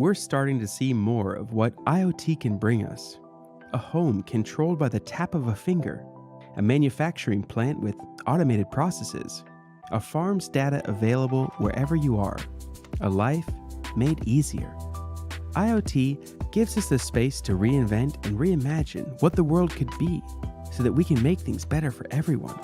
we're starting to see more of what IoT can bring us. A home controlled by the tap of a finger, a manufacturing plant with automated processes, a farm's data available wherever you are, a life made easier. IoT gives us the space to reinvent and reimagine what the world could be so that we can make things better for everyone.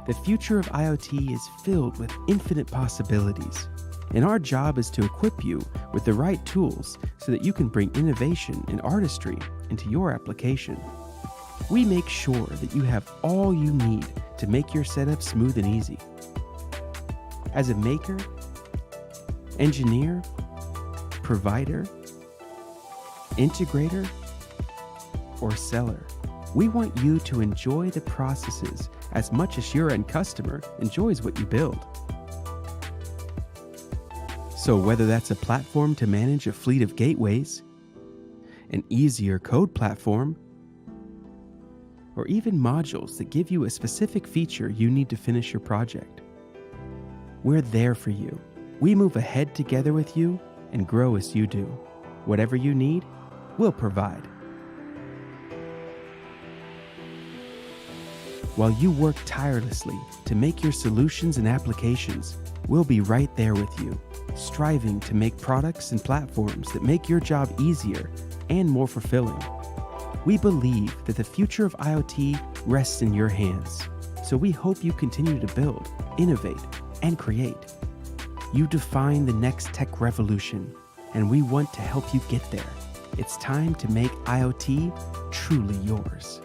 The future of IoT is filled with infinite possibilities, and our job is to equip you with the right tools so that you can bring innovation and artistry into your application. We make sure that you have all you need to make your setup smooth and easy. As a maker, engineer, provider, integrator, or seller, we want you to enjoy the processes as much as your end customer enjoys what you build. So whether that's a platform to manage a fleet of gateways, an easier code platform, or even modules that give you a specific feature you need to finish your project, we're there for you. We move ahead together with you and grow as you do. Whatever you need, we'll provide. While you work tirelessly to make your solutions and applications, we'll be right there with you, striving to make products and platforms that make your job easier and more fulfilling. We believe that the future of IoT rests in your hands, so we hope you continue to build, innovate, and create. You define the next tech revolution, and we want to help you get there. It's time to make IoT truly yours.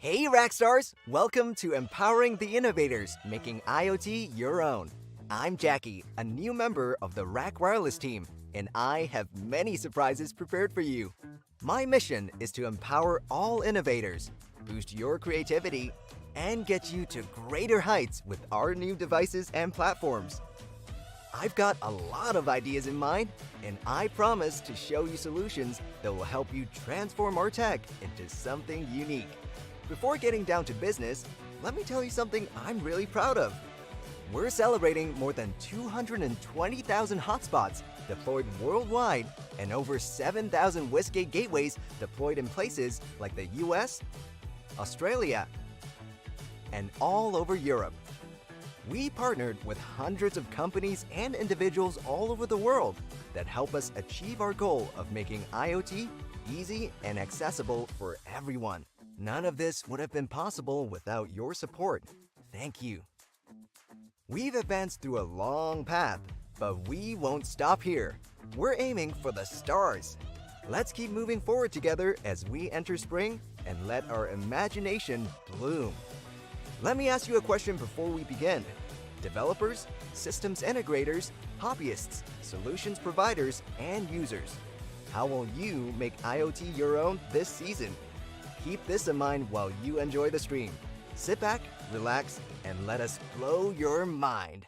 Hey RAK stars! Welcome to Empowering the Innovators, making IoT your own. I'm Jackie, a new member of the RAK Wireless team, and I have many surprises prepared for you. My mission is to empower all innovators, boost your creativity, and get you to greater heights with our new devices and platforms. I've got a lot of ideas in mind, and I promise to show you solutions that will help you transform our tech into something unique. Before getting down to business, let me tell you something I'm really proud of. We're celebrating more than 220,000 hotspots deployed worldwide and over 7,000 WisGate gateways deployed in places like the US, Australia, and all over Europe. We partnered with hundreds of companies and individuals all over the world that help us achieve our goal of making IoT easy and accessible for everyone. None of this would have been possible without your support. Thank you. We've advanced through a long path, but we won't stop here. We're aiming for the stars. Let's keep moving forward together as we enter spring and let our imagination bloom. Let me ask you a question before we begin. Developers, systems integrators, hobbyists, solutions providers, and users. How will you make IoT your own this season? Keep this in mind while you enjoy the stream. Sit back, relax, and let us blow your mind.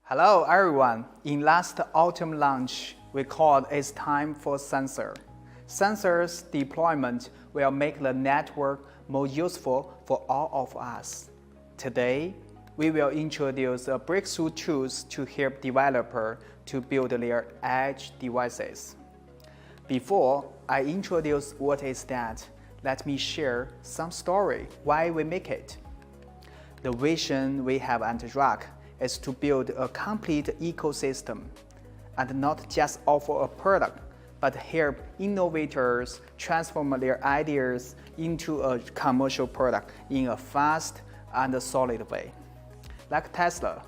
Hello everyone. In last autumn launch, we called It's Time for Sensor. Sensors deployment will make the network more useful for all of us. Today, we will introduce a breakthrough tools to help developers to build their edge devices. Before I introduce what is that, let me share some story why we make it. The vision we have at RAK is to build a complete ecosystem and not just offer a product, but help innovators transform their ideas into a commercial product in a fast and solid way. Like Tesla,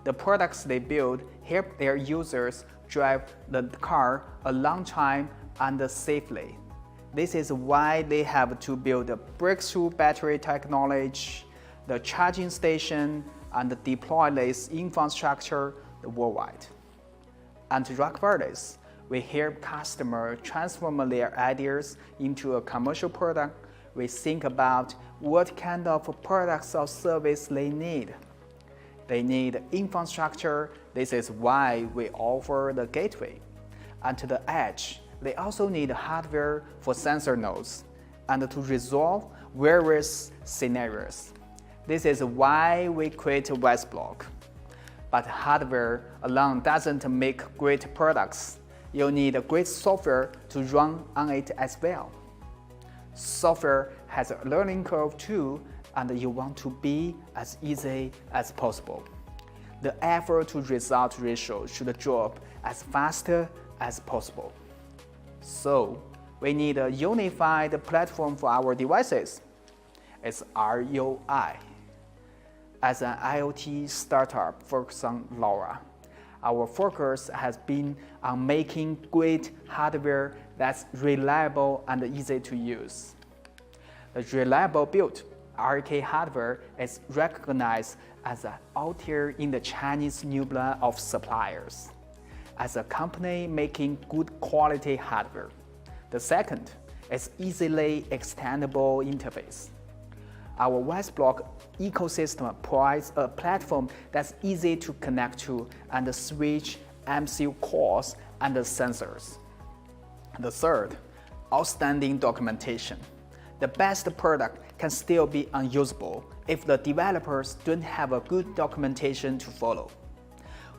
the products they build help their users drive the car a long time and safely. This is why they have to build a breakthrough battery technology, the charging station, and deploy this infrastructure worldwide. At RAK Wireless, we help customers transform their ideas into a commercial product. We think about what kind of products or service they need. They need infrastructure. This is why we offer the gateway. And to the edge, they also need hardware for sensor nodes and to resolve various scenarios. This is why we create WisBlock. But hardware alone doesn't make great products. You need a great software to run on it as well. Software has a learning curve too, and you want to be as easy as possible. The effort to result ratio should drop as fast as possible. So, we need a unified platform for our devices. It's ROI. As an IoT startup focused on LoRa, our focus has been on making great hardware that's reliable and easy to use. The reliable build RAK hardware is recognized as an out-tier in the Chinese new blood of suppliers, as a company making good quality hardware. The second is easily extendable interface. Our WisBlock ecosystem provides a platform that's easy to connect to and switch MCU cores and sensors. The third, outstanding documentation. The best product can still be unusable if the developers don't have a good documentation to follow.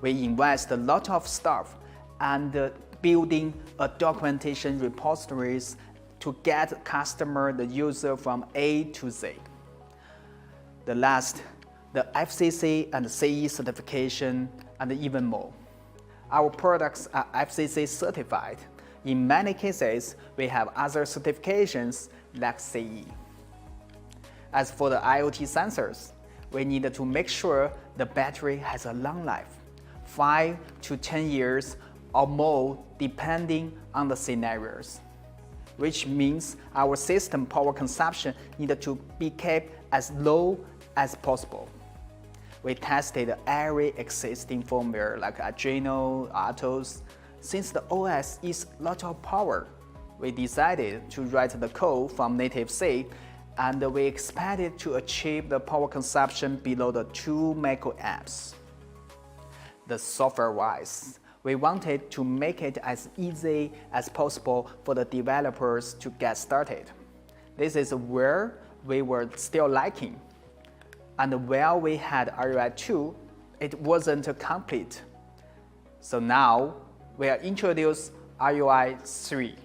We invest a lot of stuff and building a documentation repositories to get customer, the user from A to Z. The last, the FCC and CE certification, and even more. Our products are FCC certified. In many cases, we have other certifications like CE. As for the IoT sensors, we need to make sure the battery has a long life, 5 to 10 years or more depending on the scenarios, which means our system power consumption needs to be kept as low as possible. We tested every existing firmware like Adreno, Atos. Since the OS is a lot of power, we decided to write the code from native C, and we expected to achieve the power consumption below the 2 microamps. The software-wise, we wanted to make it as easy as possible for the developers to get started. This is where we were still lacking. And while we had ROI 2, it wasn't complete. So now, we are introduced ROI 3.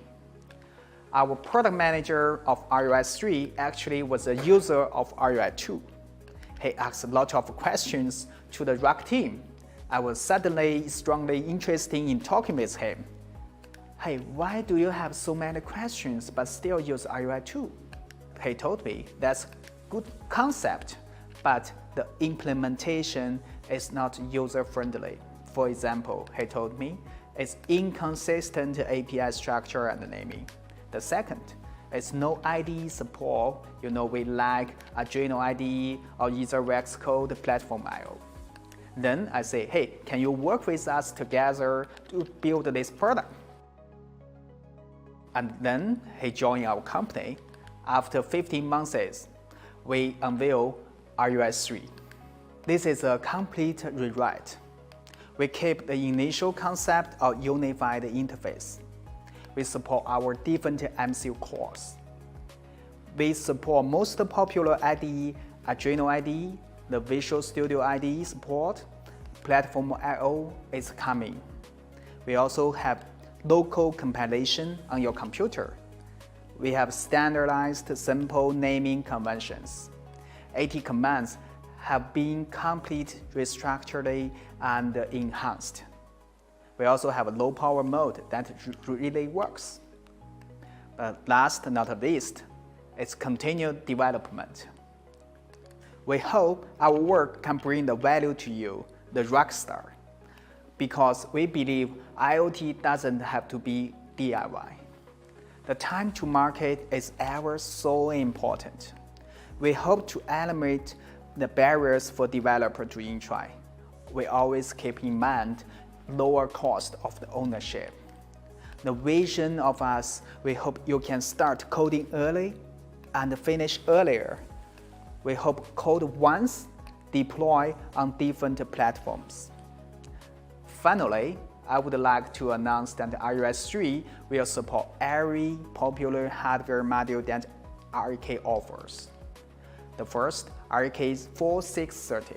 Our product manager of ROI 3 actually was a user of ROI 2. He asked a lot of questions to the RAK team. I was suddenly strongly interested in talking with him. Hey, why do you have so many questions but still use ROI 2? He told me that's a good concept, but the implementation is not user-friendly. For example, he told me it's inconsistent API structure and naming. The second, it's no IDE support. We lack Adreno IDE or either Rex Code Platform IO. Then I say, hey, can you work with us together to build this product? And then he joined our company. After 15 months, we unveil RUS 3. This is a complete rewrite. We keep the initial concept of unified interface. We support our different MCU cores. We support most popular IDE, Adreno IDE, the Visual Studio IDE support, Platform I/O is coming. We also have local compilation on your computer. We have standardized simple naming conventions. 80 commands have been completely restructured and enhanced. We also have a low power mode that really works. But last but not least, it's continued development. We hope our work can bring the value to you, the rock star, because we believe IoT doesn't have to be DIY. The time to market is ever so important. We hope to eliminate the barriers for developers to try. We always keep in mind lower cost of the ownership. The vision of us, we hope you can start coding early and finish earlier. We hope code once, deploy on different platforms. Finally, I would like to announce that RUS 3 will support every popular hardware module that RAK offers. The first, RAK 4630.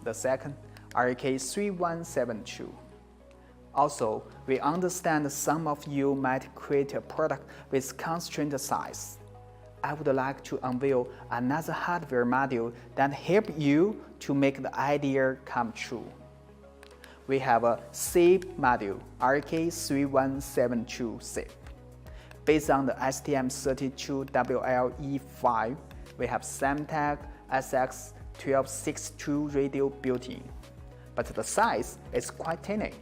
The second, RAK 3172. Also, we understand some of you might create a product with constrained size. I would like to unveil another hardware module that helps you to make the idea come true. We have a SIP module, RAK 3172 SIP. Based on the STM32WLE5, we have Semtech SX1262 radio built-in, but the size is quite tiny.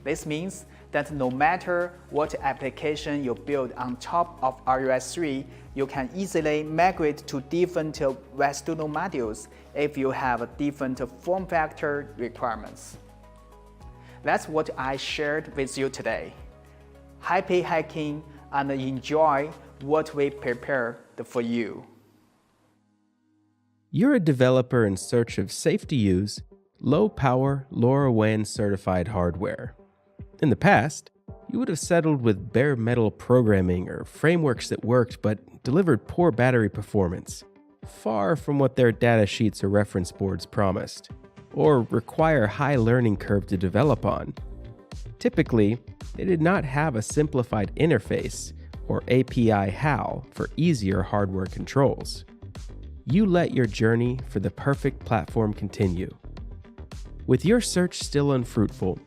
This means that no matter what application you build on top of RUS 3, you can easily migrate to different WisDM modules if you have different form factor requirements. That's what I shared with you today. Happy hacking and enjoy what we prepared for you. You're a developer in search of safe-to-use, low-power LoRaWAN certified hardware. In the past, you would have settled with bare metal programming or frameworks that worked but delivered poor battery performance, far from what their data sheets or reference boards promised, or require high learning curve to develop on. Typically, they did not have a simplified interface or API HAL for easier hardware controls. You let your journey for the perfect platform continue. With your search still unfruitful,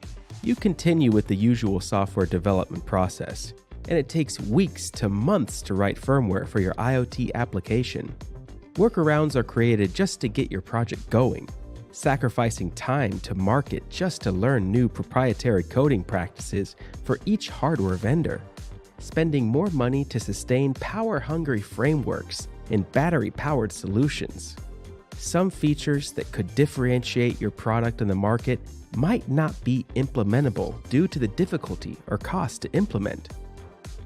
you continue with the usual software development process, and it takes weeks to months to write firmware for your IoT application. Workarounds are created just to get your project going, sacrificing time to market just to learn new proprietary coding practices for each hardware vendor, spending more money to sustain power-hungry frameworks and battery-powered solutions. Some features that could differentiate your product in the market might not be implementable due to the difficulty or cost to implement.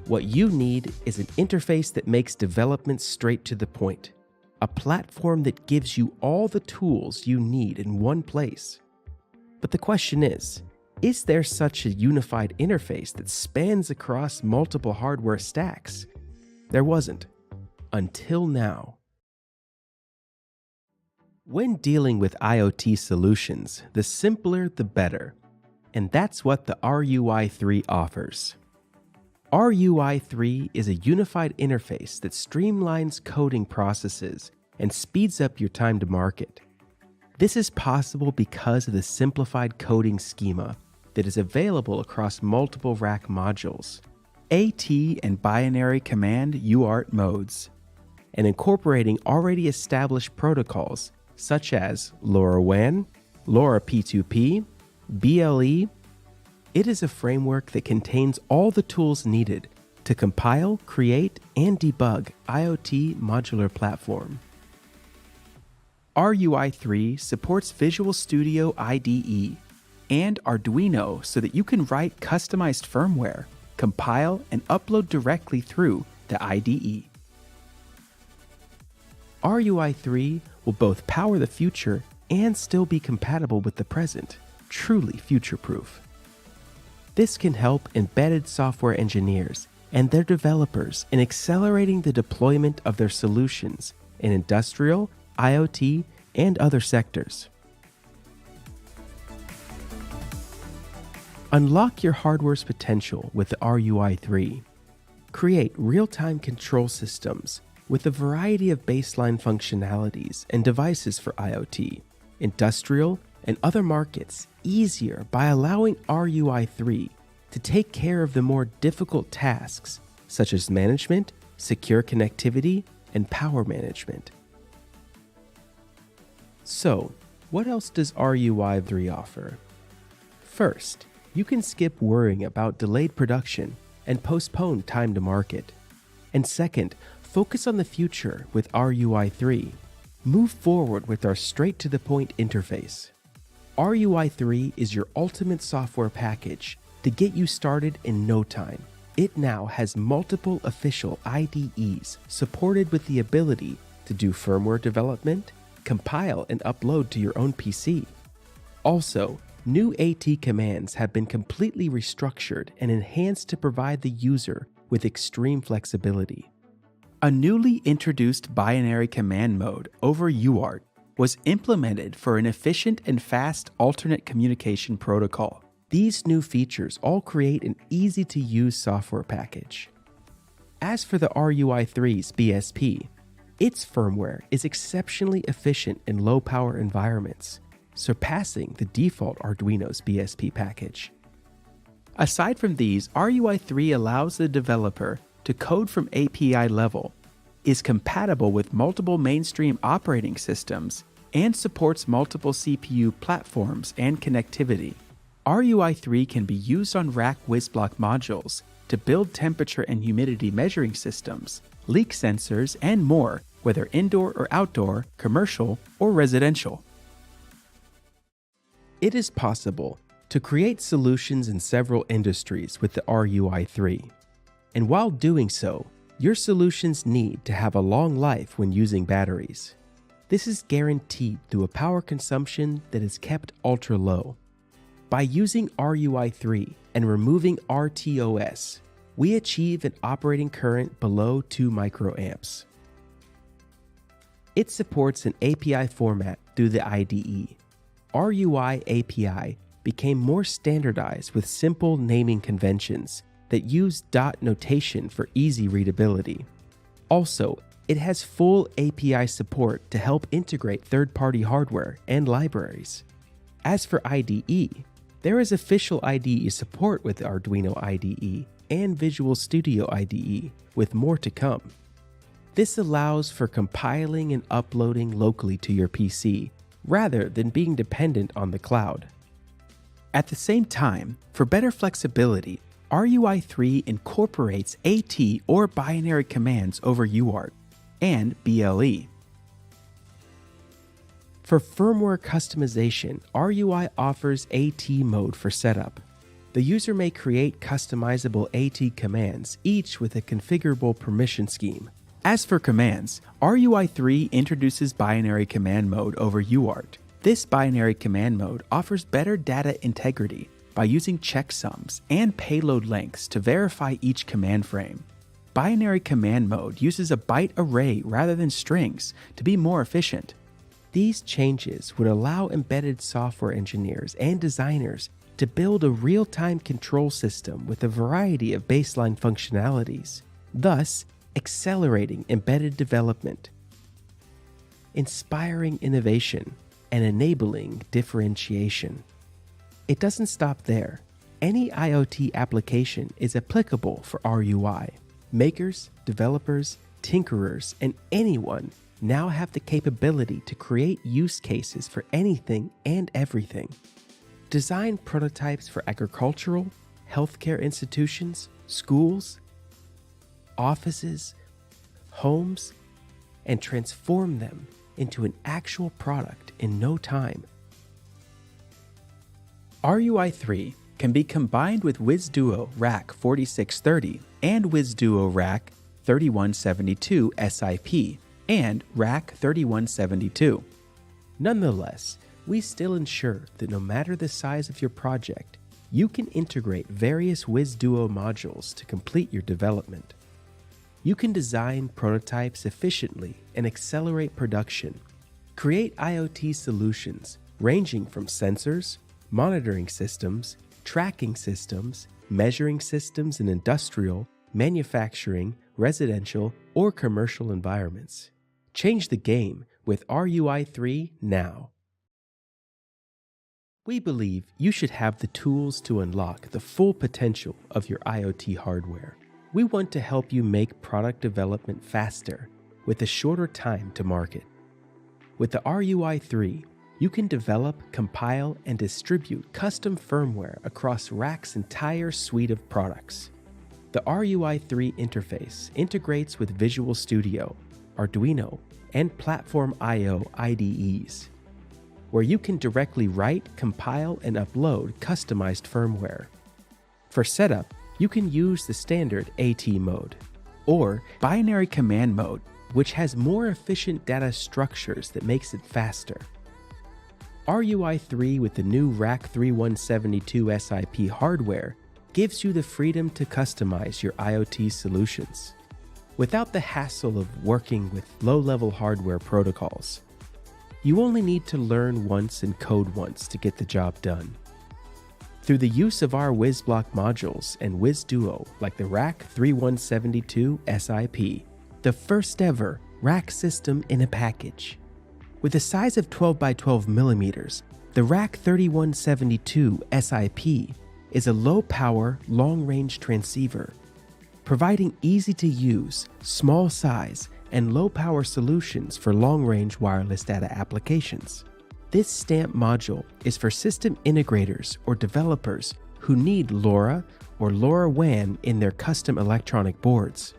What you need is an interface that makes development straight to the point, a platform that gives you all the tools you need in one place. But the question is there such a unified interface that spans across multiple hardware stacks? There wasn't, until now. When dealing with IoT solutions, the simpler the better, and that's what the RUI3 offers. RUI3 is a unified interface that streamlines coding processes and speeds up your time to market. This is possible because of the simplified coding schema that is available across multiple RAK modules, AT and binary command UART modes, and incorporating already established protocols such as LoRaWAN, LoRa P2P, BLE. It is a framework that contains all the tools needed to compile, create, and debug IoT modular platform. RUI3 supports Visual Studio IDE and Arduino so that you can write customized firmware, compile, and upload directly through the IDE. RUI3 will both power the future and still be compatible with the present, truly future-proof. This can help embedded software engineers and their developers in accelerating the deployment of their solutions in industrial, IoT, and other sectors. Unlock your hardware's potential with the RUI3. Create real-time control systems with a variety of baseline functionalities and devices for IoT, industrial, and other markets easier by allowing RUI3 to take care of the more difficult tasks such as management, secure connectivity, and power management. So, what else does RUI3 offer? First, you can skip worrying about delayed production and postpone time to market. And second, focus on the future with RUI3. Move forward with our straight-to-the-point interface. RUI3 is your ultimate software package to get you started in no time. It now has multiple official IDEs supported with the ability to do firmware development, compile and upload to your own PC. Also, new AT commands have been completely restructured and enhanced to provide the user with extreme flexibility. A newly introduced binary command mode over UART was implemented for an efficient and fast alternate communication protocol. These new features all create an easy-to-use software package. As for the RUI3's BSP, its firmware is exceptionally efficient in low-power environments, surpassing the default Arduino's BSP package. Aside from these, RUI3 allows the developer to code from API level, is compatible with multiple mainstream operating systems, and supports multiple CPU platforms and connectivity. RUI3 can be used on RAK WisBlock modules to build temperature and humidity measuring systems, leak sensors, and more, whether indoor or outdoor, commercial or residential. It is possible to create solutions in several industries with the RUI3. And while doing so, your solutions need to have a long life when using batteries. This is guaranteed through a power consumption that is kept ultra low. By using RUI3 and removing RTOS, we achieve an operating current below 2 microamps. It supports an API format through the IDE. RUI API became more standardized with simple naming conventions that use dot notation for easy readability. Also, it has full API support to help integrate third-party hardware and libraries. As for IDE, there is official IDE support with Arduino IDE and Visual Studio IDE, with more to come. This allows for compiling and uploading locally to your PC, rather than being dependent on the cloud. At the same time, for better flexibility, RUI3 incorporates AT or binary commands over UART and BLE. For firmware customization, RUI offers AT mode for setup. The user may create customizable AT commands, each with a configurable permission scheme. As for commands, RUI3 introduces binary command mode over UART. This binary command mode offers better data integrity by using checksums and payload lengths to verify each command frame. Binary command mode uses a byte array rather than strings to be more efficient. These changes would allow embedded software engineers and designers to build a real-time control system with a variety of baseline functionalities, thus accelerating embedded development, inspiring innovation, and enabling differentiation. It doesn't stop there. Any IoT application is applicable for RUI. Makers, developers, tinkerers, and anyone now have the capability to create use cases for anything and everything. Design prototypes for agricultural, healthcare institutions, schools, offices, homes, and transform them into an actual product in no time. RUI3 can be combined with WisDuo RAK 4630 and WisDuo RAK 3172 SIP and RAK 3172. Nonetheless, we still ensure that no matter the size of your project, you can integrate various WisDuo modules to complete your development. You can design prototypes efficiently and accelerate production. Create IoT solutions ranging from sensors, monitoring systems, tracking systems, measuring systems in industrial, manufacturing, residential, or commercial environments. Change the game with RUI3 now. We believe you should have the tools to unlock the full potential of your IoT hardware. We want to help you make product development faster with a shorter time to market. With the RUI3, you can develop, compile, and distribute custom firmware across RAK's entire suite of products. The RUI3 interface integrates with Visual Studio, Arduino, and Platform I/O IDEs, where you can directly write, compile, and upload customized firmware. For setup, you can use the standard AT mode, Or binary command mode, which has more efficient data structures that makes it faster. RUI3 with the new RAK 3172 SiP hardware gives you the freedom to customize your IoT solutions without the hassle of working with low-level hardware protocols. You only need to learn once and code once to get the job done. Through the use of our WisBlock modules and WisDuo like the RAK 3172 SiP, the first ever RAK system in a package. With a size of 12 by 12 millimeters, the RAK 3172 SiP is a low-power, long-range transceiver, providing easy-to-use, small size, and low-power solutions for long-range wireless data applications. This stamp module is for system integrators or developers who need LoRa or LoRaWAN in their custom electronic boards.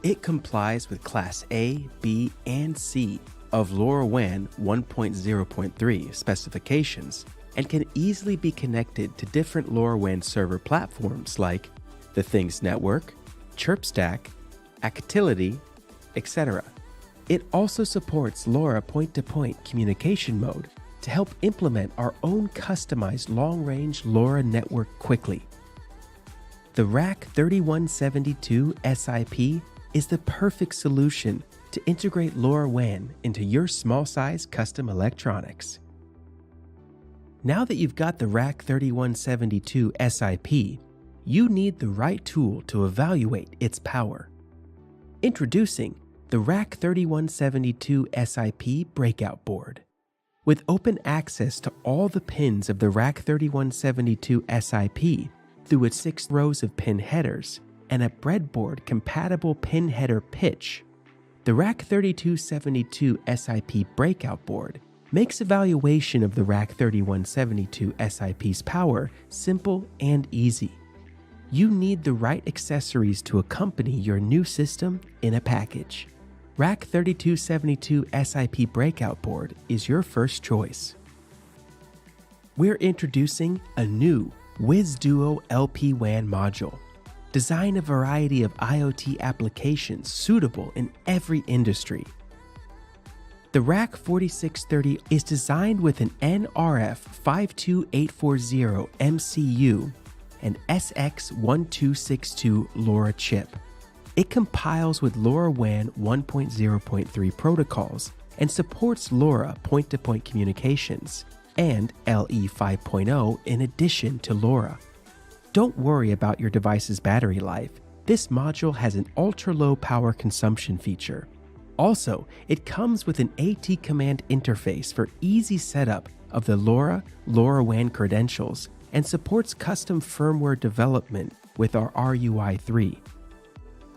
It complies with Class A, B, and C of LoRaWAN 1.0.3 specifications and can easily be connected to different LoRaWAN server platforms like the Things Network, ChirpStack, Actility, etc. It also supports LoRa point-to-point communication mode to help implement our own customized long-range LoRa network quickly. The RAK 3172 SiP is the perfect solution to integrate LoRaWAN into your small-size custom electronics. Now that you've got the RAK 3172 SiP, you need the right tool to evaluate its power. Introducing the RAK 3172 SiP breakout board. With open access to all the pins of the RAK 3172 SiP through its 6 rows of pin headers and a breadboard compatible pin header pitch, the RAK 3272 SiP breakout board makes evaluation of the RAK 3172 SiP's power simple and easy. You need the right accessories to accompany your new system in a package. RAK 3272 SiP breakout board is your first choice. We're introducing a new WisDuo LPWAN module. Design a variety of IoT applications suitable in every industry. The RAK 4630 is designed with an NRF 52840 MCU and SX1262 LoRa chip. It compiles with LoRaWAN 1.0.3 protocols and supports LoRa point-to-point communications and LE 5.0 in addition to LoRa. Don't worry about your device's battery life. This module has an ultra-low power consumption feature. Also, it comes with an AT command interface for easy setup of the LoRaWAN credentials and supports custom firmware development with our RUI3.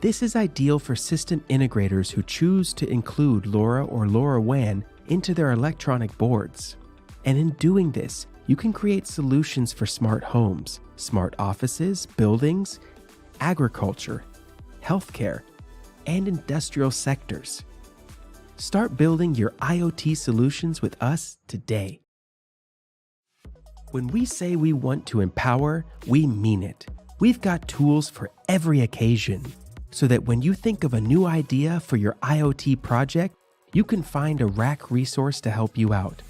This is ideal for system integrators who choose to include LoRa or LoRaWAN into their electronic boards. And in doing this, you can create solutions for smart homes, smart offices, buildings, agriculture, healthcare, and industrial sectors. Start building your IoT solutions with us today. When we say we want to empower, we mean it. We've got tools for every occasion, so that when you think of a new idea for your IoT project, you can find a RAK resource to help you out.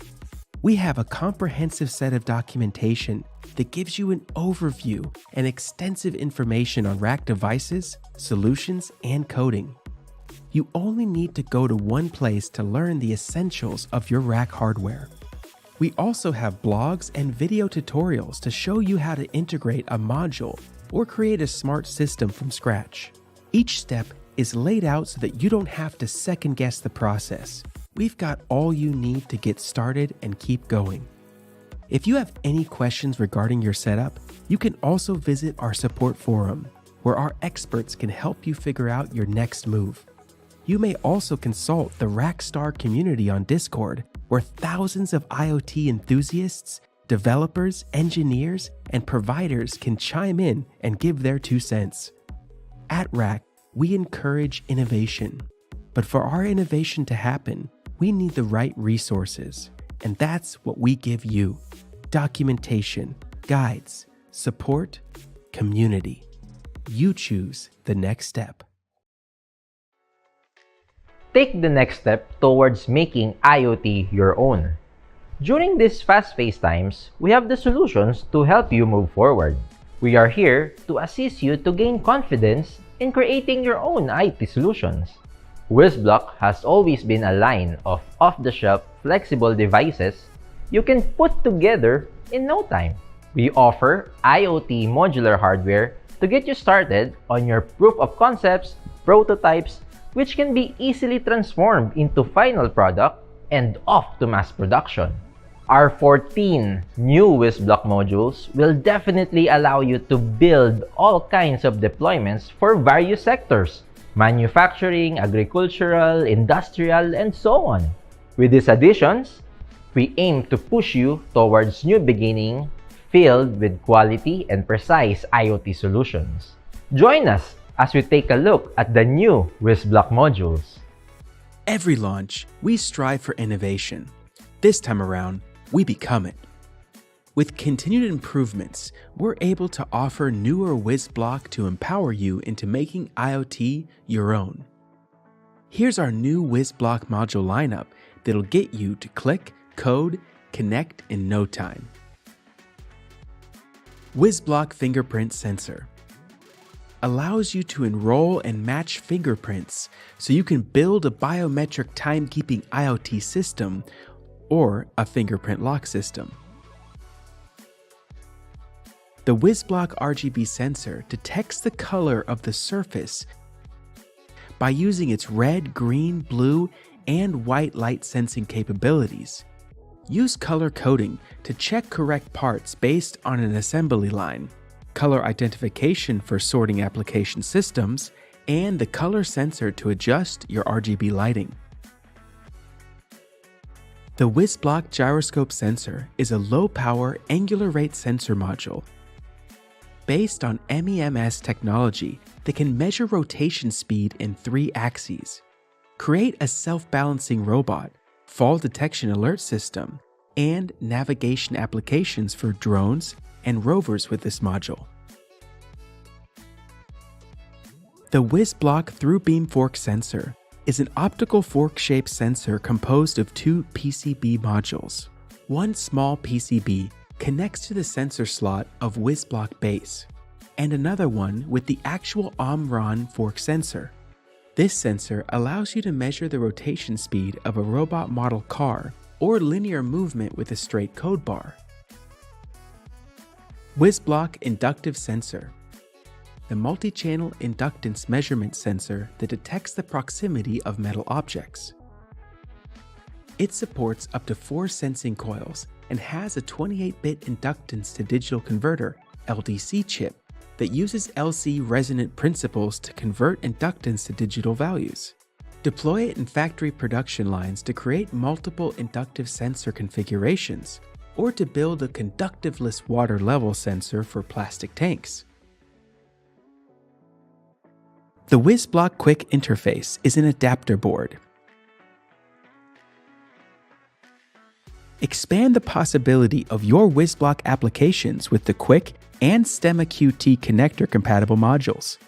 We have a comprehensive set of documentation that gives you an overview and extensive information on RAK devices, solutions, and coding. You only need to go to one place to learn the essentials of your RAK hardware. We also have blogs and video tutorials to show you how to integrate a module or create a smart system from scratch. Each step is laid out so that you don't have to second-guess the process. We've got all you need to get started and keep going. If you have any questions regarding your setup, you can also visit our support forum, where our experts can help you figure out your next move. You may also consult the Rackstar community on Discord, where thousands of IoT enthusiasts, developers, engineers, and providers can chime in and give their 2 cents. At RAK, we encourage innovation. But for our innovation to happen, we need the right resources. And that's what we give you: documentation, guides, support, community. You choose the next step. Take the next step towards making IoT your own. During these fast-paced times, we have the solutions to help you move forward. We are here to assist you to gain confidence in creating your own IT solutions. WisBlock has always been a line of off-the-shelf flexible devices you can put together in no time. We offer IoT modular hardware to get you started on your proof of concepts, prototypes, which can be easily transformed into final product and off to mass production. Our 14 new WisBlock modules will definitely allow you to build all kinds of deployments for various sectors: manufacturing, agricultural, industrial, and so on. With these additions, we aim to push you towards new beginning filled with quality and precise IoT solutions. Join us as we take a look at the new WisBlock modules. Every launch, we strive for innovation. This time around, we become it. With continued improvements, we're able to offer newer WisBlock to empower you into making IoT your own. Here's our new WisBlock module lineup that'll get you to click, code, connect in no time. WisBlock Fingerprint Sensor allows you to enroll and match fingerprints so you can build a biometric timekeeping IoT system or a fingerprint lock system. The WisBlock RGB sensor detects the color of the surface by using its red, green, blue, and white light sensing capabilities. Use color coding to check correct parts based on an assembly line, color identification for sorting application systems, and the color sensor to adjust your RGB lighting. The WisBlock gyroscope sensor is a low-power angular rate sensor module based on MEMS technology that can measure rotation speed in 3 axes, create a self-balancing robot, fall detection alert system, and navigation applications for drones and rovers with this module. The WisBlock through-beam fork sensor is an optical fork-shaped sensor composed of 2 PCB modules. One small PCB connects to the sensor slot of WisBlock base, and another one with the actual Omron fork sensor. This sensor allows you to measure the rotation speed of a robot model car or linear movement with a straight code bar. WisBlock Inductive Sensor, the multi-channel inductance measurement sensor that detects the proximity of metal objects. It supports up to 4 sensing coils and has a 28-bit inductance to digital converter (LDC) chip that uses LC resonant principles to convert inductance to digital values. Deploy it in factory production lines to create multiple inductive sensor configurations, or to build a conductiveless water level sensor for plastic tanks. The WisBlock Quick Interface is an adapter board. Expand the possibility of your WisBlock applications with the Quick and Stemma QT connector compatible modules.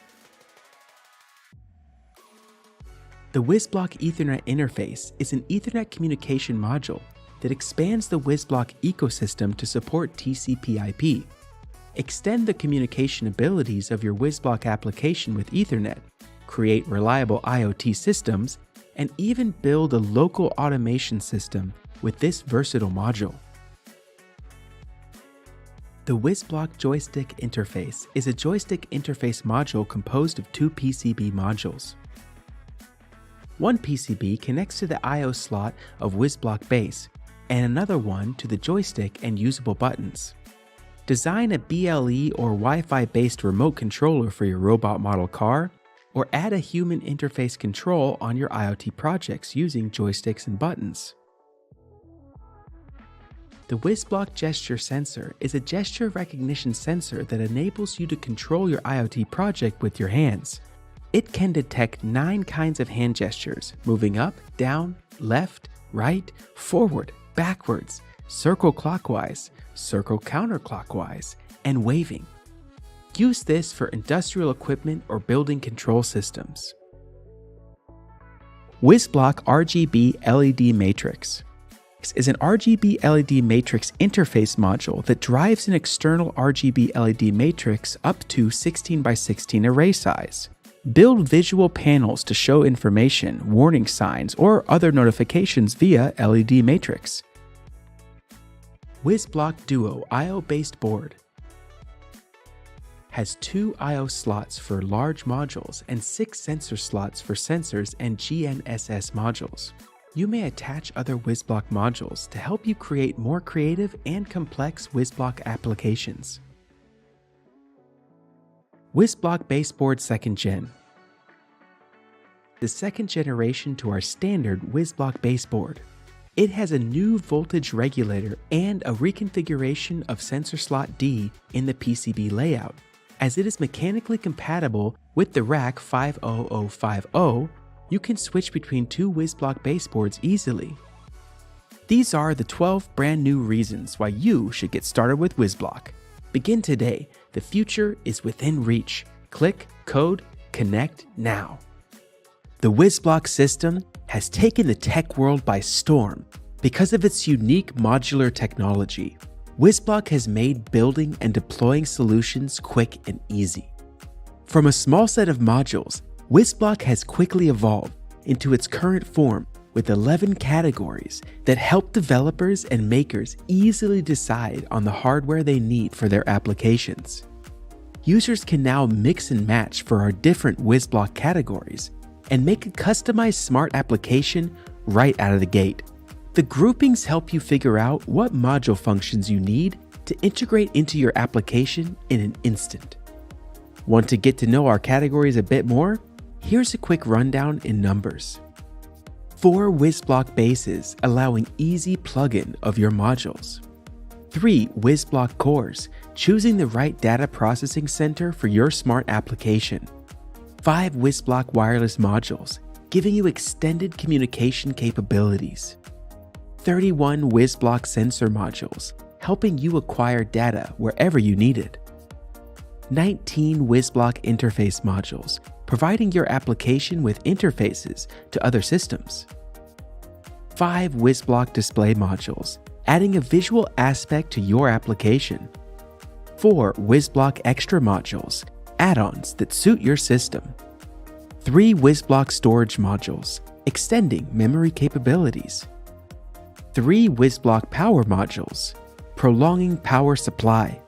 The WisBlock Ethernet interface is an Ethernet communication module that expands the WisBlock ecosystem to support TCP/IP. Extend the communication abilities of your WisBlock application with Ethernet, create reliable IoT systems, and even build a local automation system with this versatile module. The WisBlock joystick interface is a joystick interface module composed of two PCB modules. One PCB connects to the I/O slot of WisBlock base, and another one to the joystick and usable buttons. Design a BLE or Wi-Fi based remote controller for your robot model car, or add a human interface control on your IoT projects using joysticks and buttons. The WisBlock Gesture Sensor is a gesture recognition sensor that enables you to control your IoT project with your hands. It can detect 9 kinds of hand gestures, moving up, down, left, right, forward, backwards, circle clockwise, circle counterclockwise, and waving. Use this for industrial equipment or building control systems. WisBlock RGB LED Matrix is an RGB LED matrix interface module that drives an external RGB LED matrix up to 16 by 16 array size. Build visual panels to show information, warning signs, or other notifications via LED matrix. WisBlock Duo I/O-based board has 2 I/O slots for large modules and 6 sensor slots for sensors and GNSS modules. You may attach other WisBlock modules to help you create more creative and complex WisBlock applications. WisBlock Baseboard 2nd Gen. The 2nd generation to our standard WisBlock baseboard. It has a new voltage regulator and a reconfiguration of sensor slot D in the PCB layout, as it is mechanically compatible with the RAK 50050. You can switch between 2 WisBlock baseboards easily. These are the 12 brand new reasons why you should get started with WisBlock. Begin today. The future is within reach. Click, code, connect now. The WisBlock system has taken the tech world by storm because of its unique modular technology. WisBlock has made building and deploying solutions quick and easy. From a small set of modules, WisBlock has quickly evolved into its current form with 11 categories that help developers and makers easily decide on the hardware they need for their applications. Users can now mix and match for our different WisBlock categories and make a customized smart application right out of the gate. The groupings help you figure out what module functions you need to integrate into your application in an instant. Want to get to know our categories a bit more? Here's a quick rundown in numbers. 4 WisBlock bases allowing easy plugin of your modules. 3 WisBlock cores, choosing the right data processing center for your smart application. 5 WisBlock wireless modules, giving you extended communication capabilities. 31 WisBlock sensor modules, helping you acquire data wherever you need it. 19 WisBlock interface modules, providing your application with interfaces to other systems. 5 WisBlock display modules, adding a visual aspect to your application. 4 WisBlock extra modules, add-ons that suit your system. 3 WisBlock storage modules, extending memory capabilities. 3 WisBlock power modules, prolonging power supply.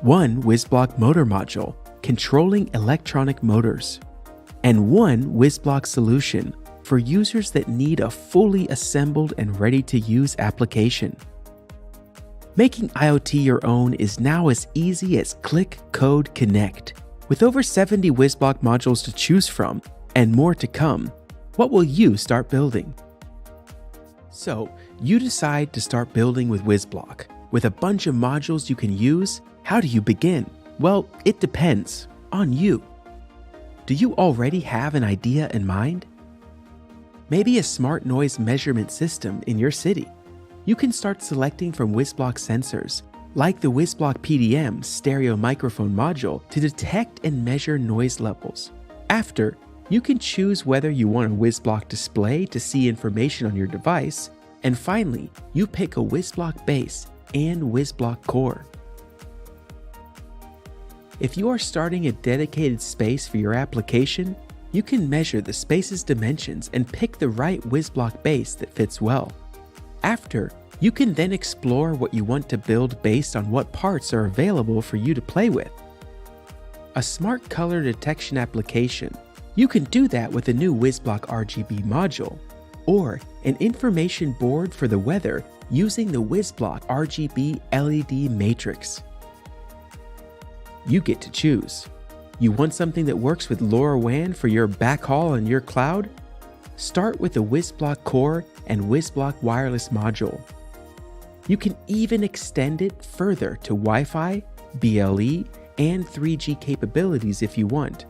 1 WisBlock motor module, controlling electronic motors. And 1 WisBlock solution for users that need a fully assembled and ready-to-use application. Making IoT your own is now as easy as click, code, connect. With over 70 WisBlock modules to choose from and more to come, what will you start building? So, you decide to start building with WisBlock. With a bunch of modules you can use, how do you begin? Well, it depends on you. Do you already have an idea in mind? Maybe a smart noise measurement system in your city. You can start selecting from WisBlock sensors, like the WisBlock PDM stereo microphone module, to detect and measure noise levels. After, You can choose whether you want a WisBlock display to see information on your device, and finally, you pick a WisBlock base and WisBlock core. If you are starting a dedicated space for your application, you can measure the space's dimensions and pick the right WisBlock base that fits well. After, you can then explore what you want to build based on what parts are available for you to play with. A smart color detection application, you can do that with a new WisBlock RGB module, or an information board for the weather using the WisBlock RGB LED matrix. You get to choose. You want something that works with LoRaWAN for your backhaul on your cloud? Start with the WisBlock core and WisBlock wireless module. You can even extend it further to Wi-Fi, BLE, and 3G capabilities if you want.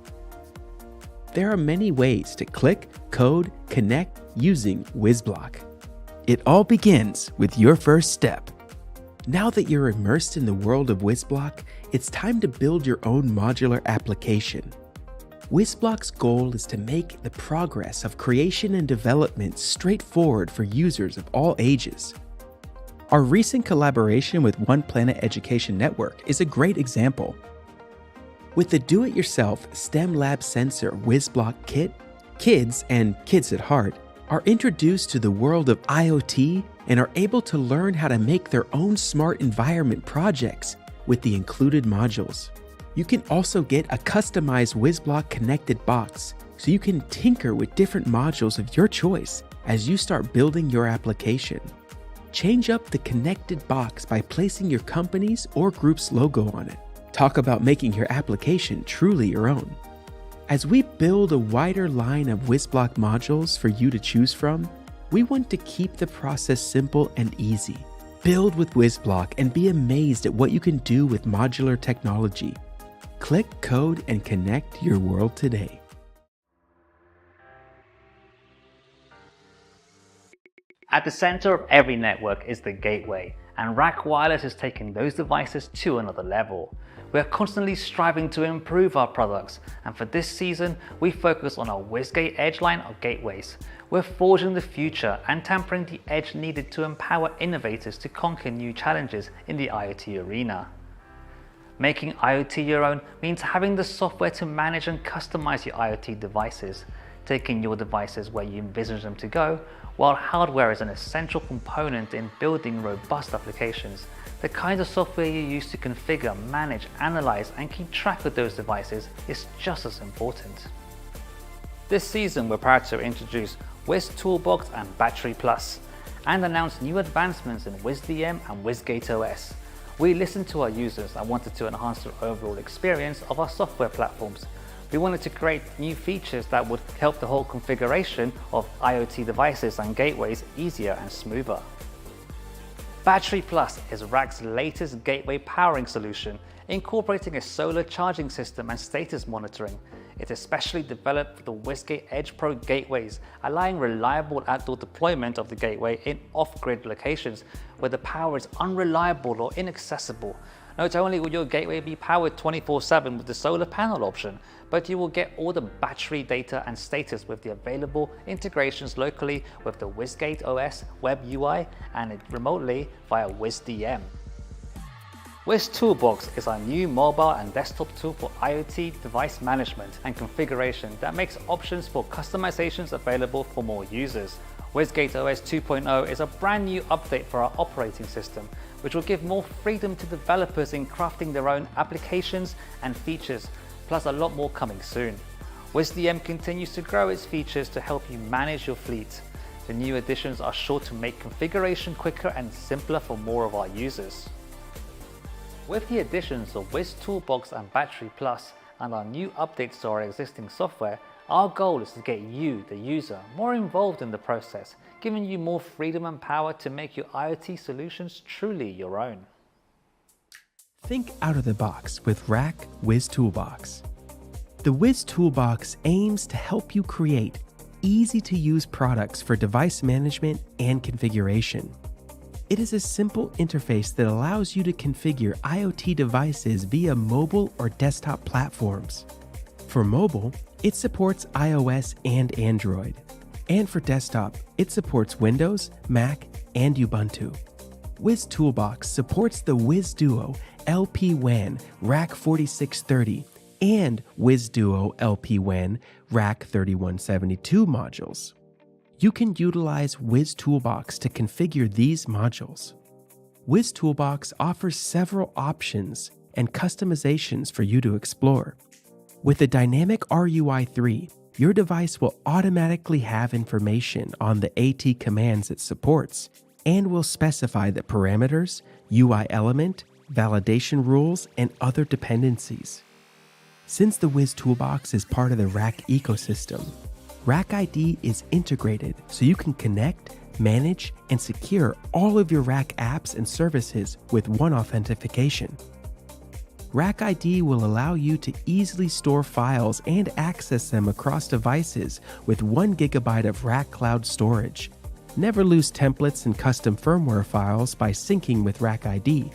There are many ways to click, code, connect using WisBlock. It all begins with your first step. Now that you're immersed in the world of WisBlock, it's time to build your own modular application. WisBlock's goal is to make the progress of creation and development straightforward for users of all ages. Our recent collaboration with One Planet Education Network is a great example. With the do-it-yourself STEM Lab Sensor WisBlock Kit, kids and kids at heart are introduced to the world of IoT and are able to learn how to make their own smart environment projects with the included modules. You can also get a customized WisBlock connected box so you can tinker with different modules of your choice as you start building your application. Change up the connected box by placing your company's or group's logo on it. Talk about making your application truly your own. As we build a wider line of WisBlock modules for you to choose from, we want to keep the process simple and easy. Build with WisBlock and be amazed at what you can do with modular technology. Click, code, and connect your world today. At the center of every network is the gateway, and RAK Wireless is taking those devices to another level. We are constantly striving to improve our products, and for this season, we focus on our WisGate Edge line of gateways. We're forging the future and tampering the edge needed to empower innovators to conquer new challenges in the IoT arena. Making IoT your own means having the software to manage and customize your IoT devices, taking your devices where you envision them to go, while hardware is an essential component in building robust applications. The kind of software you use to configure, manage, analyze, and keep track of those devices is just as important. This season, we're proud to introduce WisToolBox and Battery Plus, and announce new advancements in WisDM and WisGateOS. We listened to our users and wanted to enhance the overall experience of our software platforms. We wanted to create new features that would help the whole configuration of IoT devices and gateways easier and smoother. Battery Plus is RAK's latest gateway powering solution, incorporating a solar charging system and status monitoring. It is specially developed for the WisGate Edge Pro gateways, allowing reliable outdoor deployment of the gateway in off-grid locations where the power is unreliable or inaccessible. Not only will your gateway be powered 24/7 with the solar panel option, but you will get all the battery data and status with the available integrations locally with the WisGate OS web UI and remotely via WisDM. WisToolBox is our new mobile and desktop tool for IoT device management and configuration that makes options for customizations available for more users. WisGateOS 2.0 is a brand new update for our operating system, which will give more freedom to developers in crafting their own applications and features, plus a lot more coming soon. WisDM continues to grow its features to help you manage your fleet. The new additions are sure to make configuration quicker and simpler for more of our users. With the additions of WisToolBox and Battery Plus and our new updates to our existing software, our goal is to get you, the user, more involved in the process, giving you more freedom and power to make your IoT solutions truly your own. Think out of the box with RAK WisToolBox. The WisToolBox aims to help you create easy-to-use products for device management and configuration. It is a simple interface that allows you to configure IoT devices via mobile or desktop platforms. For mobile, it supports iOS and Android. And for desktop, it supports Windows, Mac, and Ubuntu. WisToolBox supports the WisDuo LP-WAN RAK 4630 and WisDuo LP-WAN RAK 3172 modules. You can utilize WisToolBox to configure these modules. WisToolBox offers several options and customizations for you to explore. With the dynamic RUI3, your device will automatically have information on the AT commands it supports and will specify the parameters, UI element, validation rules, and other dependencies. Since the WisToolBox is part of the RAK ecosystem, RAK ID is integrated so you can connect, manage, and secure all of your RAK apps and services with one authentication. RAK ID will allow you to easily store files and access them across devices with 1 GB of RAK cloud storage. Never lose templates and custom firmware files by syncing with RAK ID.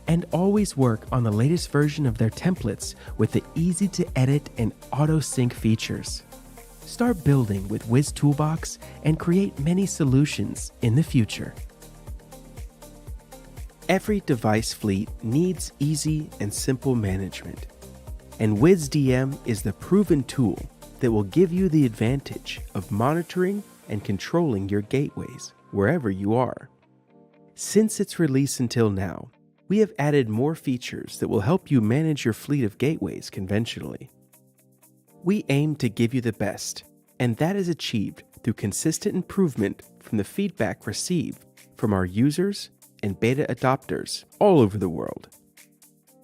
And always work on the latest version of their templates with the easy-to-edit and auto-sync features. Start building with WisToolBox and create many solutions in the future. Every device fleet needs easy and simple management, and WisDM is the proven tool that will give you the advantage of monitoring and controlling your gateways wherever you are. Since its release until now, we have added more features that will help you manage your fleet of gateways conventionally. We aim to give you the best, and that is achieved through consistent improvement from the feedback received from our users and beta adopters all over the world.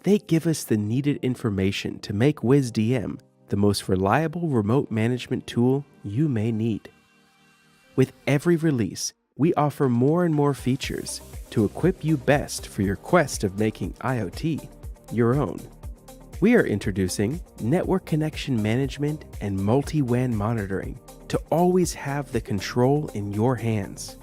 They give us the needed information to make WisDM the most reliable remote management tool you may need. With every release, we offer more and more features to equip you best for your quest of making IoT your own. We are introducing network connection management and multi-WAN monitoring to always have the control in your hands.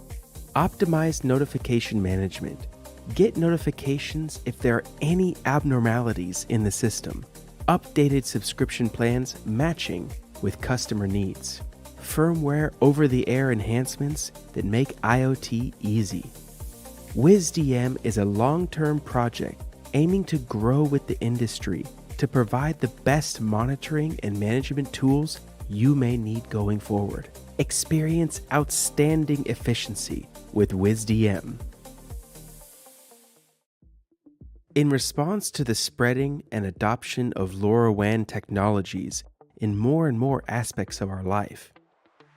Optimized notification management. Get notifications if there are any abnormalities in the system. Updated subscription plans matching with customer needs. Firmware over-the-air enhancements that make IoT easy. WisDM is a long-term project aiming to grow with the industry to provide the best monitoring and management tools you may need going forward. Experience outstanding efficiency with WisDM. In response to the spreading and adoption of LoRaWAN technologies in more and more aspects of our life,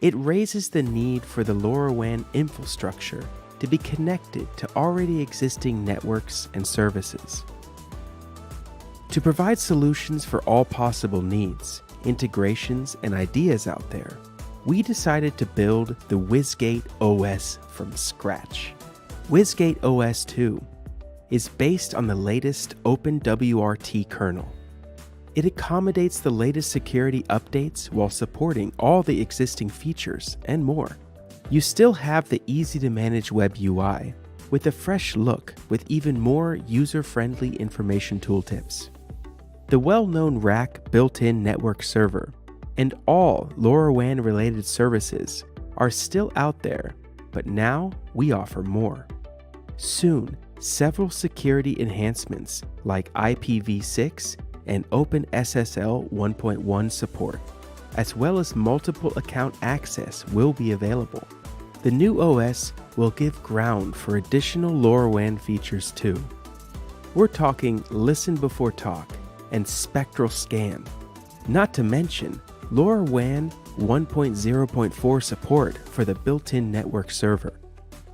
it raises the need for the LoRaWAN infrastructure to be connected to already existing networks and services. To provide solutions for all possible needs, integrations, and ideas out there, we decided to build the WisGate OS from scratch. WisGate OS2 is based on the latest OpenWRT kernel. It accommodates the latest security updates while supporting all the existing features and more. You still have the easy-to-manage web UI with a fresh look with even more user-friendly information tooltips. The well-known RAK built-in network server and all LoRaWAN-related services are still out there, but now we offer more. Soon, several security enhancements like IPv6 and OpenSSL 1.1 support, as well as multiple account access will be available. The new OS will give ground for additional LoRaWAN features too. We're talking listen before talk and spectral scan, not to mention LoRaWAN 1.0.4 support for the built-in network server.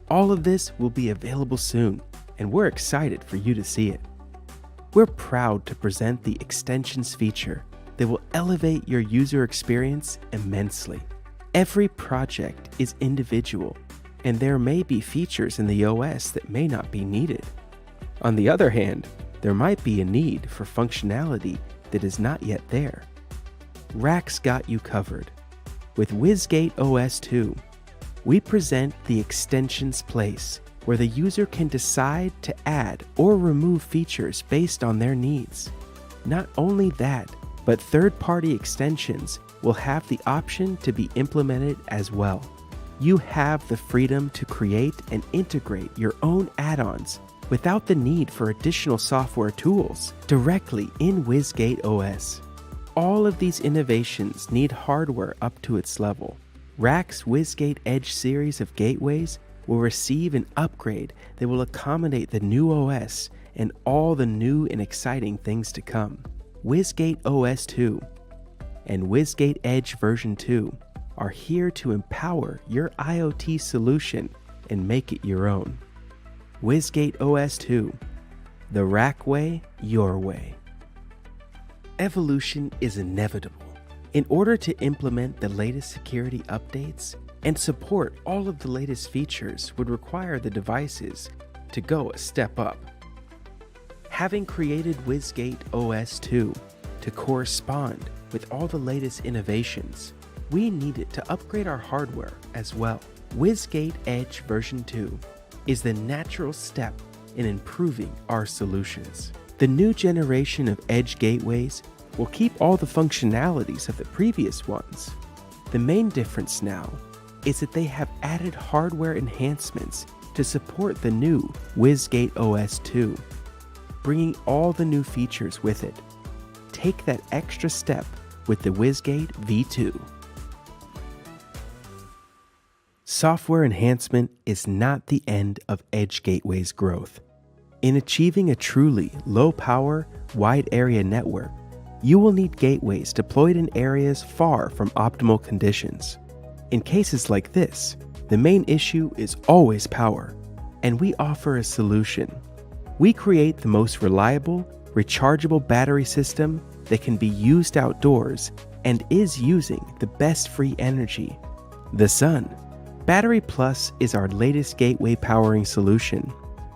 All of this will be available soon, and we're excited for you to see it. We're proud to present the extensions feature that will elevate your user experience immensely. Every project is individual, and there may be features in the OS that may not be needed. On the other hand, there might be a need for functionality that is not yet there. RAK's got you covered. With WisGate OS2, we present the extensions place where the user can decide to add or remove features based on their needs. Not only that, but third-party extensions will have the option to be implemented as well. You have the freedom to create and integrate your own add-ons without the need for additional software tools directly in WisGateOS. All of these innovations need hardware up to its level. RAK's WisGate Edge series of gateways will receive an upgrade that will accommodate the new OS and all the new and exciting things to come. WisGate OS2 and WisGate Edge version 2 are here to empower your IoT solution and make it your own. WisGate OS2, the RAK way, your way. Evolution is inevitable. In order to implement the latest security updates and support all of the latest features would require the devices to go a step up. Having created WisGate OS2 to correspond with all the latest innovations, we needed to upgrade our hardware as well. WisGate Edge version 2 is the natural step in improving our solutions. The new generation of Edge gateways will keep all the functionalities of the previous ones. The main difference now is that they have added hardware enhancements to support the new WisGate OS2, bringing all the new features with it. Take that extra step with the WisGate V2. Software enhancement is not the end of Edge Gateway's growth. In achieving a truly low-power, wide-area network, you will need gateways deployed in areas far from optimal conditions. In cases like this, the main issue is always power, and we offer a solution. We create the most reliable, rechargeable battery system that can be used outdoors and is using the best free energy, the sun. Battery Plus is our latest gateway powering solution,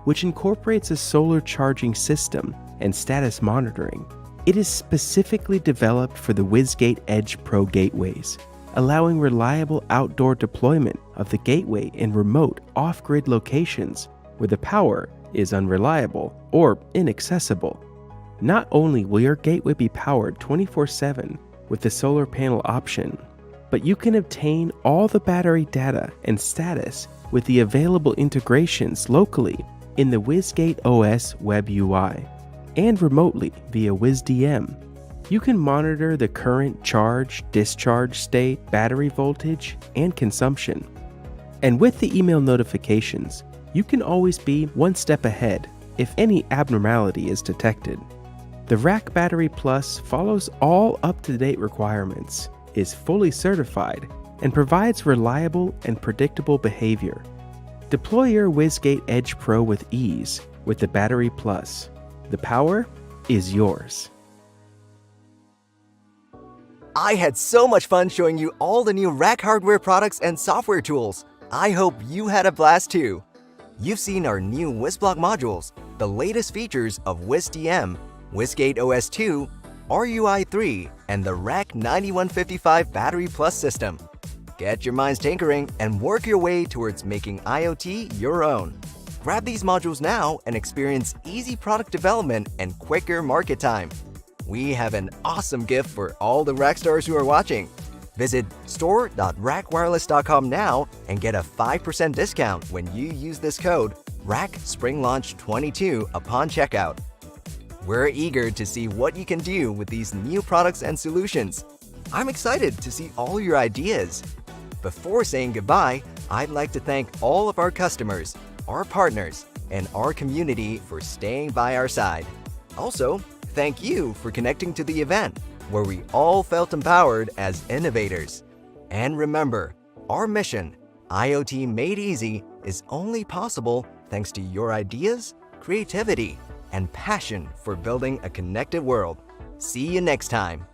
which incorporates a solar charging system and status monitoring. It is specifically developed for the WisGate Edge Pro gateways, allowing reliable outdoor deployment of the gateway in remote off-grid locations where the power is unreliable or inaccessible. Not only will your gateway be powered 24/7 with the solar panel option, but you can obtain all the battery data and status with the available integrations locally in the WisGateOS web UI and remotely via WisDM. You can monitor the current charge, discharge state, battery voltage, and consumption. And with the email notifications, you can always be one step ahead if any abnormality is detected. The RAK Battery Plus follows all up-to-date requirements, is fully certified, and provides reliable and predictable behavior. Deploy your WisGate Edge Pro with ease with the Battery Plus. The power is yours. I had so much fun showing you all the new RAK hardware products and software tools. I hope you had a blast too. You've seen our new WisBlock modules, the latest features of WisDM, WisGate OS2, RUI3, and the RAK 9155 Battery Plus system. Get your minds tinkering and work your way towards making IoT your own. Grab these modules now and experience easy product development and quicker market time. We have an awesome gift for all the RAK stars who are watching. Visit store.rakwireless.com now and get a 5% discount when you use this code RAKSpringLaunch22 upon checkout. We're eager to see what you can do with these new products and solutions. I'm excited to see all your ideas. Before saying goodbye, I'd like to thank all of our customers, our partners, and our community for staying by our side. Also, thank you for connecting to the event, where we all felt empowered as innovators. And remember, our mission, IoT Made Easy, is only possible thanks to your ideas, creativity, and passion for building a connected world. See you next time.